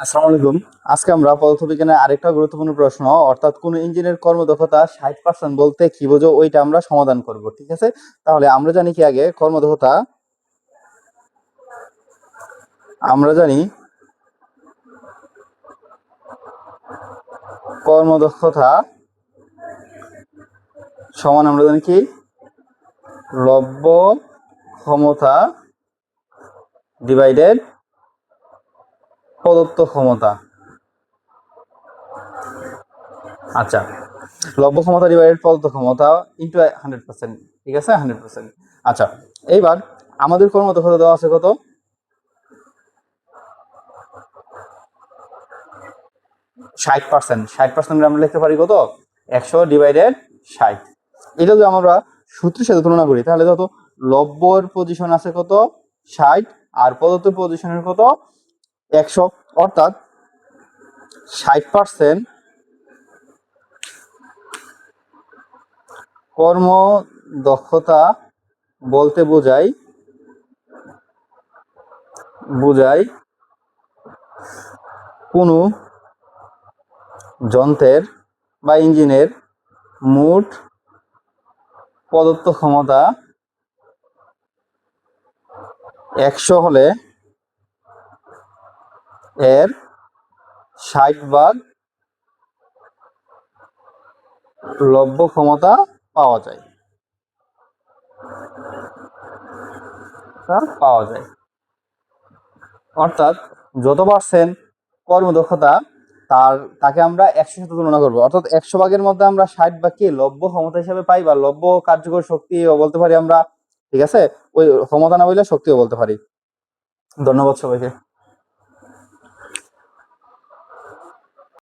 আসসালামু আলাইকুম। আজকে আমরা পদার্থবিজ্ঞানের আরেকটা গুরুত্বপূর্ণ প্রশ্ন অর্থাৎ কোন ইঞ্জিনের কর্মদক্ষতা 60% বলতে কি বোঝো ওইটা আমরা সমাধান করব। ঠিক আছে, তাহলে আমরা জানি কি আগে কর্মদক্ষতা আমরা জানি কর্মদক্ষতা সমান আমরা জানি কি লব্য ক্ষমতা ডিভাইডেড প্রদত্ত ক্ষমতা। আচ্ছা, লব্য ক্ষমতা ডিভাইডেড প্রদত্ত ক্ষমতা ইন্টু 100%। ঠিক আছে, 100%। আচ্ছা, এইবার আমাদের কর্মদক্ষতা দেওয়া আছে কত? 60%। 60% আমরা লিখতে পারি কত? 100 ডিভাইডেড 60। এটা যদি আমরা সূত্রের সাথে তুলনা করি তাহলে কত? লব্যর পজিশন আছে কত? 60 আর প্রদত্ত পজিশনের কত? 100। অর্থাৎ 60% কর্ম দক্ষতা বলতে বোঝায় কোনো যন্ত্রের বা ইঞ্জিনের মোট প্রদত্ত ক্ষমতা 100 হলে এর 60 ভাগ লব্য ক্ষমতা পাওয়া যায়। অর্থাৎ যত পার্সেন্ট কর্মদক্ষতা তাকে আমরা 100 সাথে তুলনা করবো। অর্থাৎ 100 ভাগের মধ্যে আমরা 60 ভাগকে লব্য ক্ষমতা হিসেবে পাই বা লব্য কার্যকর শক্তিও বলতে পারি আমরা। ঠিক আছে, ওই ক্ষমতা না বললে শক্তিও বলতে পারি। ধন্যবাদ সবাইকে।